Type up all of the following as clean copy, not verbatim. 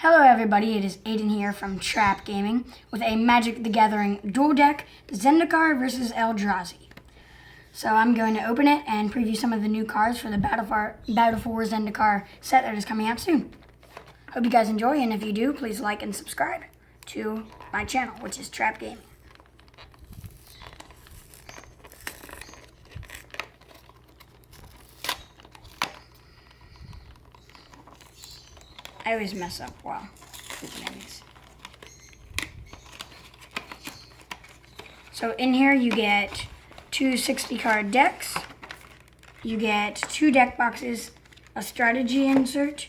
Hello everybody, it is Aiden here from Trap Gaming with a Magic the Gathering duel deck, Zendikar versus Eldrazi. So I'm going to open it and preview some of the new cards for the Battle for Zendikar set that is coming out soon. Hope you guys enjoy, and if you do, please like and subscribe to my channel, which is Trap Gaming. I always mess up while opening these. So in here you get two 60-card decks. You get two deck boxes, a strategy insert,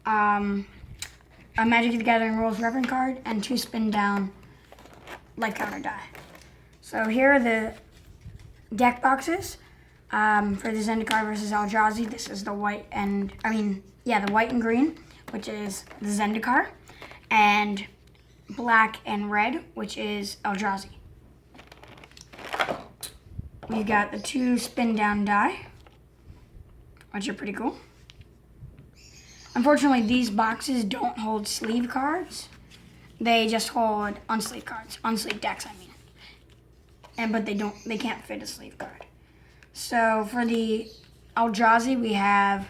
a Magic the Gathering rules reference card, and two spin down light counter die. So here are the deck boxes for the Zendikar versus Eldrazi. This is the white and the white and green, which is the Zendikar, and black and red, which is Eldrazi. We've got the two spin down die, which are pretty cool. Unfortunately, these boxes don't hold sleeve cards. They just hold unsleeved cards, unsleeved decks, I mean. But they can't fit a sleeve card. So for the Eldrazi, we have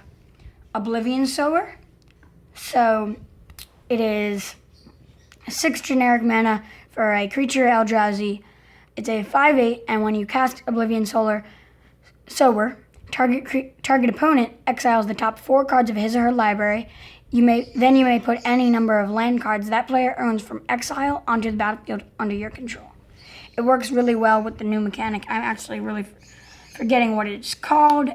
Oblivion Sower. So it is 6 generic mana for a creature Eldrazi. It's a 5/8, and when you cast Oblivion Sower, target opponent exiles the top 4 cards of his or her library. You may put any number of land cards that player owns from exile onto the battlefield under your control. It works really well with the new mechanic. I'm actually really forgetting what it's called,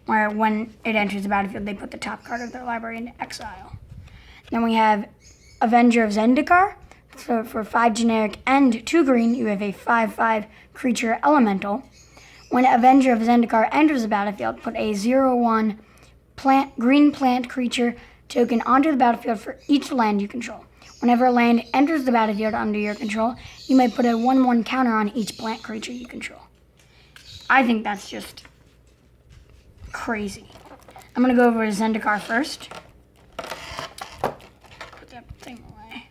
where when it enters the battlefield, they put the top card of their library into exile. Then we have Avenger of Zendikar. So for 5 generic and 2 green, you have a 5/5 creature elemental. When Avenger of Zendikar enters the battlefield, put a 0/1 green plant creature token onto the battlefield for each land you control. Whenever a land enters the battlefield under your control, you may put a 1/1 counter on each plant creature you control. I think that's just crazy. I'm going to go over to Zendikar first. Put that thing away.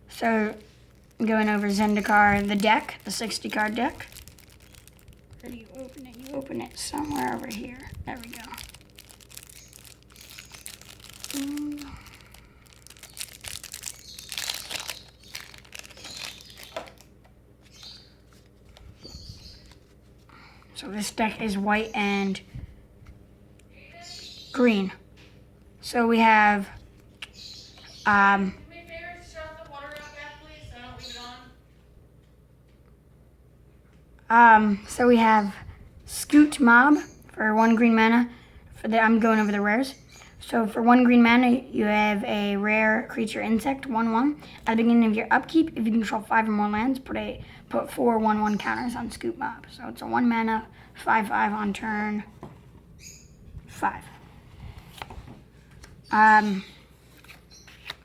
So, I'm going over Zendikar, the deck, the 60-card deck. Where do you open it? You open it somewhere over here. There we go. So this deck is white and green. So we have so we have Scoot Mob for 1 green mana. I'm going over the rares. So for 1 green mana, you have a rare creature insect, 1/1. At the beginning of your upkeep, if you control 5 or more lands, put 4 1/1 counters on Scoot Mob. So it's a 1 mana, 5/5 on turn 5.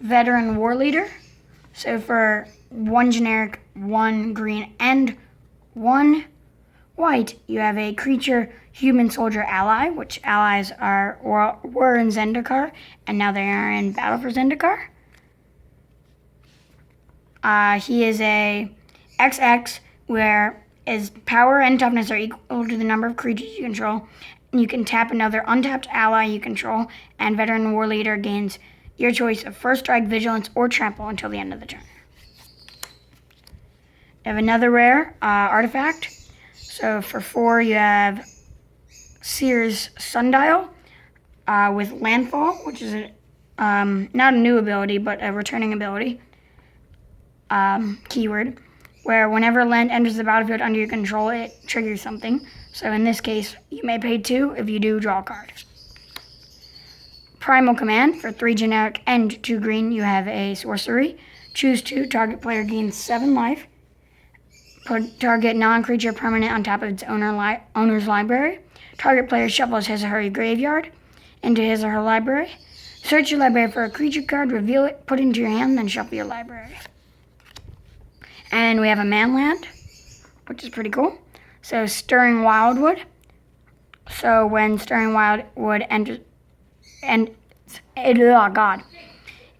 Veteran War Leader. So for 1 generic, 1 green, and 1 white, you have a creature human soldier ally, which allies were in Zendikar, and now they are in Battle for Zendikar. He is a XX, where his power and toughness are equal to the number of creatures you control. You can tap another untapped ally you control, and Veteran War Leader gains your choice of First Strike, Vigilance, or Trample until the end of the turn. You have another rare artifact. So for 4, you have Seer's Sundial with Landfall, which is not a new ability, but a returning ability keyword, where whenever a land enters the battlefield under your control, it triggers something. So in this case, you may pay 2. If you do, draw a card. Primal Command. For 3 generic and 2 green, you have a sorcery. Choose 2. Target player gains 7 life. Put target non-creature permanent on top of its owner's library. Target player shuffles his or her graveyard into his or her library. Search your library for a creature card, reveal it, put it into your hand, then shuffle your library. And we have a manland, which is pretty cool. So Stirring Wildwood. So when Stirring Wildwood enters and oh god,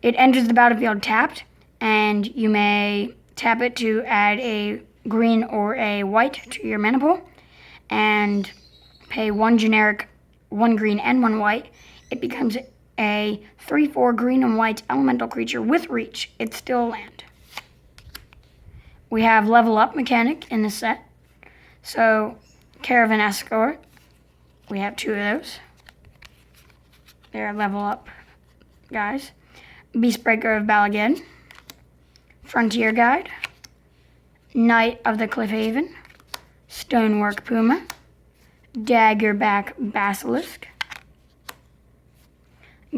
it enters the battlefield tapped, and you may tap it to add a green or a white to your mana pool, and pay one generic, one green and one white. It becomes a 3/4 green and white elemental creature with reach. It's still a land. We have level up mechanic in this set. So Caravan Escort, we have 2 of those. They're level up guys. Beastbreaker of Balagan, Frontier Guide, Knight of the Cliffhaven, Stonework Puma, Daggerback Basilisk,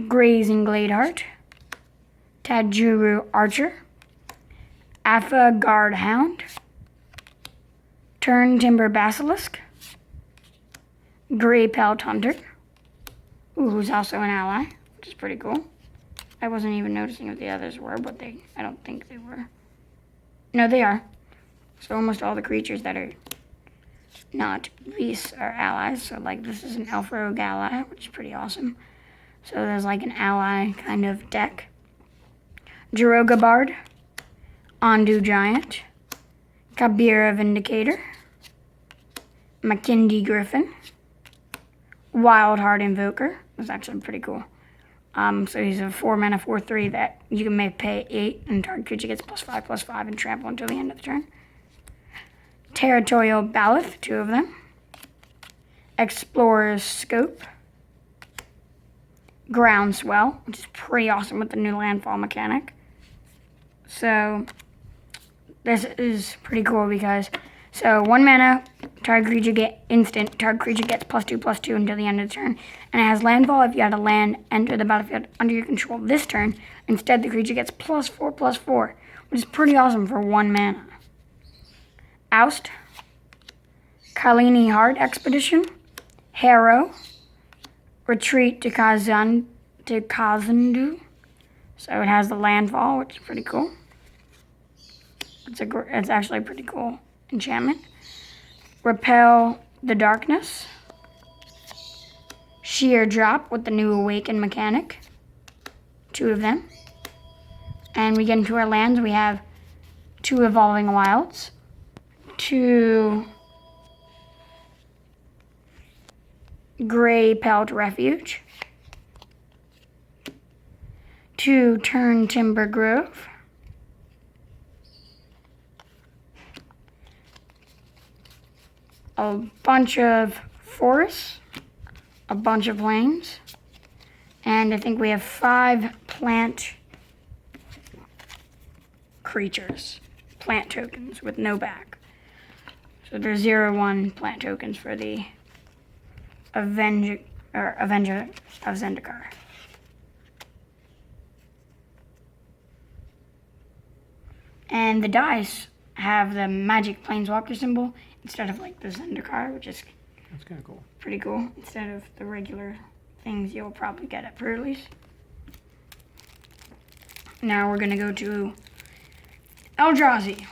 Grazing Gladeheart, Tajuru Archer, Afa Guard Hound, Turn Timber Basilisk, Grey Pelt Hunter, who's also an ally, which is pretty cool. I wasn't even noticing if the others were, but I don't think they were. No, they are. So almost all the creatures that are not beasts are allies. So like this is an Elf Rogue ally, which is pretty awesome. So there's like an ally kind of deck. Jiroga Bard, Ondu Giant, Kabira Vindicator, Makindi Griffin, Wildheart Invoker. That's actually pretty cool. So he's a 4 mana 4/3 that you can make pay 8, and target creature gets +5/+5 and trample until the end of the turn. Territorial Baloth, 2 of them. Explorer's Scope. Groundswell, which is pretty awesome with the new landfall mechanic. So this is pretty cool because 1 mana, target creature get instant, target creature gets +2/+2 until the end of the turn. And it has landfall if you had a land enter the battlefield under your control this turn. Instead, the creature gets +4/+4, which is pretty awesome for 1 mana. Oust, Kalini Heart Expedition, Harrow, Retreat to Kazandu. So it has the landfall, which is pretty cool. It's actually a pretty cool enchantment. Repel the Darkness. Sheer Drop with the new Awaken mechanic. 2 of them. And we get into our lands. We have 2 Evolving Wilds. 2 Grey Pelt Refuge. 2 Turn Timber Grove. A bunch of forests, a bunch of plains, and I think we have 5 plant creatures, plant tokens with no back. So there's 0/1 plant tokens for the Avenger of Zendikar. And the dice have the magic planeswalker symbol instead of like the Zendikar, which is That's kind of cool. Pretty cool. Instead of the regular things you'll probably get at pre-release. Now we're gonna go to Eldrazi,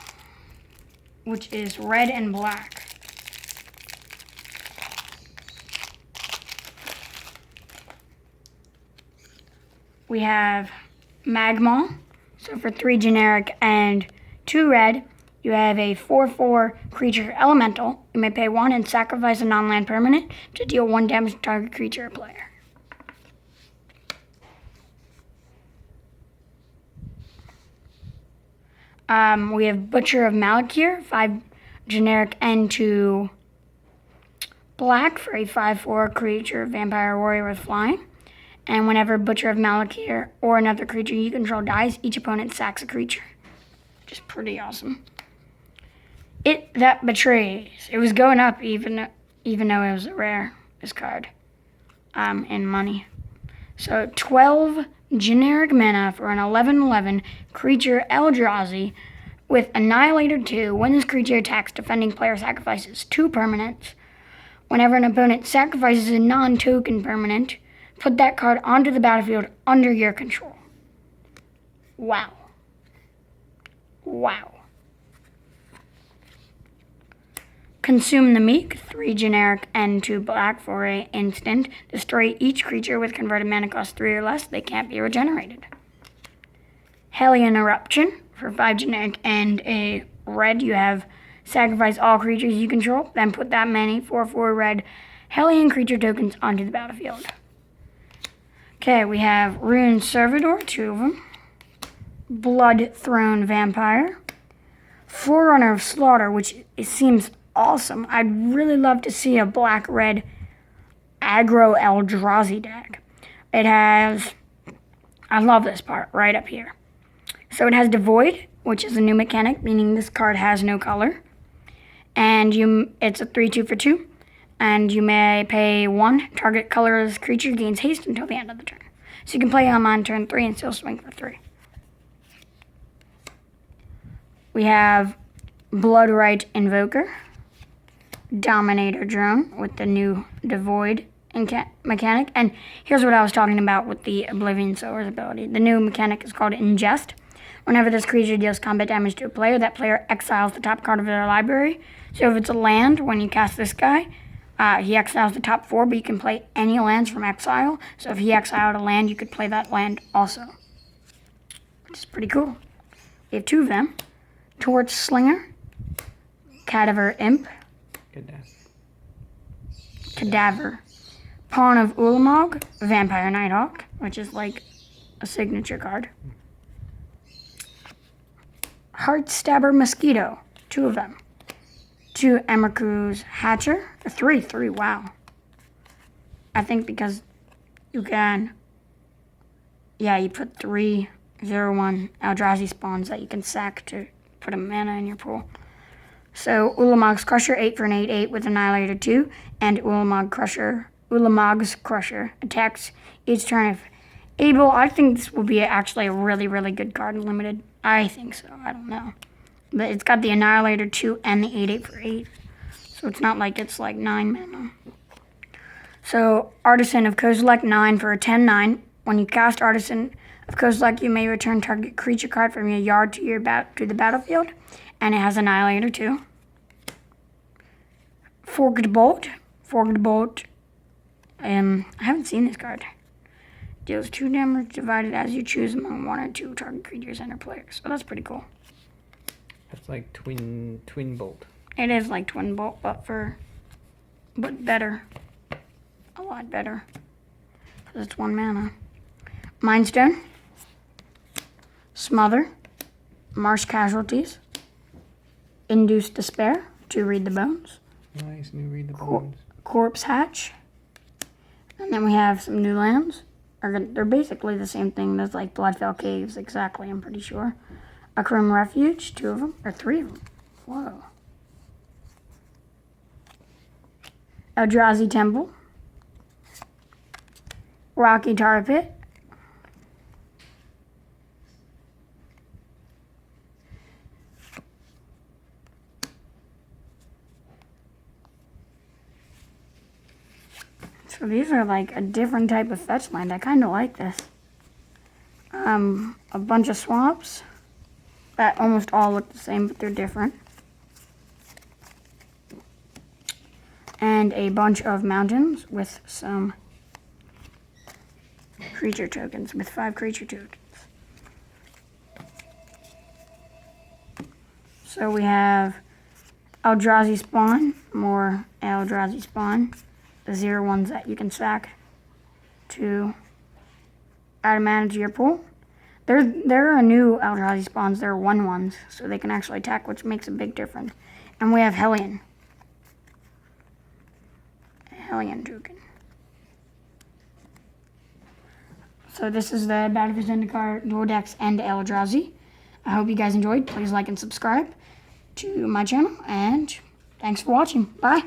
which is red and black. We have Magmaw. So for 3 generic and 2 red, you have a 4/4 creature elemental. You may pay 1 and sacrifice a non-land permanent to deal 1 damage to target creature or player. We have Butcher of Malakir, 5 generic and 2 black for a 5/4 creature vampire warrior with flying. And whenever Butcher of Malakir or another creature you control dies, each opponent sacks a creature. Which is pretty awesome. It That Betrays. It was going up even though it was a rare, this card, in money. So 12 generic mana for an 11/11 creature Eldrazi with Annihilator 2. When this creature attacks, defending player sacrifices 2 permanents. Whenever an opponent sacrifices a non-token permanent, put that card onto the battlefield under your control. Wow. Wow. Consume the Meek, 3 generic and 2 black for a instant. Destroy each creature with converted mana cost 3 or less. They can't be regenerated. Hellion Eruption, for 5 generic and a red. You have sacrifice all creatures you control, then put that many 4/4 red Hellion creature tokens onto the battlefield. Okay, we have Rune Servitor, 2 of them. Blood Throne Vampire. Forerunner of Slaughter, which it seems awesome. I'd really love to see a black-red aggro Eldrazi deck. It has, I love this part right up here. So it has Devoid, which is a new mechanic, meaning this card has no color. And it's a 3/2 for 2. And you may pay 1. Target colorless creature gains haste until the end of the turn. So you can play him on turn 3 and still swing for 3. We have Bloodright Invoker, Dominator Drone with the new Devoid mechanic. And here's what I was talking about with the Oblivion Sower's ability. The new mechanic is called Ingest. Whenever this creature deals combat damage to a player, that player exiles the top card of their library. So if it's a land, when you cast this guy, he exiles the top 4, but you can play any lands from exile. So if he exiled a land, you could play that land also, which is pretty cool. We have 2 of them. Torch Slinger, Cadaver Imp, Cadaver, Pawn of Ulamog, Vampire Nighthawk, which is like a signature card. Heartstabber Mosquito, 2 of them. 2 Emraku's Hatcher, 3/3, wow. I think because you can, you put 3/0/1 Eldrazi spawns that you can sack to put a mana in your pool. So Ulamog's Crusher, 8 for an 8/8 with Annihilator 2, and Ulamog's Crusher attacks each turn if able. I think this will be actually a really, really good card in Limited. I think so. I don't know. But it's got the Annihilator 2 and the 8/8 for 8. So it's not like it's like 9 mana. So Artisan of Kozilek, 9 for a 10/9. When you cast Artisan of Kozilek, you may return target creature card from your yard to the battlefield. And it has Annihilator 2. Forked Bolt. I haven't seen this card. Deals 2 damage divided as you choose among 1 or 2 target creatures and/or players. So that's pretty cool. That's like twin bolt. It is like Twin Bolt, but better. A lot better. Because it's 1 mana. Mindstone. Smother. Marsh Casualties. Induced Despair, to Read the Bones. Nice, new Read the Bones. Corpse Hatch. And then we have some new lands. They're basically the same thing. There's like Bloodfell Caves, exactly, I'm pretty sure. Akram Refuge, 2 of them, or 3 of them. Whoa. Eldrazi Temple. Rocky Tar Pit. So these are like a different type of fetch land. I kind of like this. A bunch of swamps that almost all look the same, but they're different. And a bunch of mountains with some creature tokens, with 5 creature tokens. So we have Eldrazi Spawn, more Eldrazi Spawn. The 0/1s that you can sack to add a mana to your pool. There are new Eldrazi spawns. There are 1/1s, so they can actually attack, which makes a big difference. And we have Hellion token. So this is the Battle for Zendikar Duel Decks and Eldrazi. I hope you guys enjoyed. Please like and subscribe to my channel, and thanks for watching. Bye.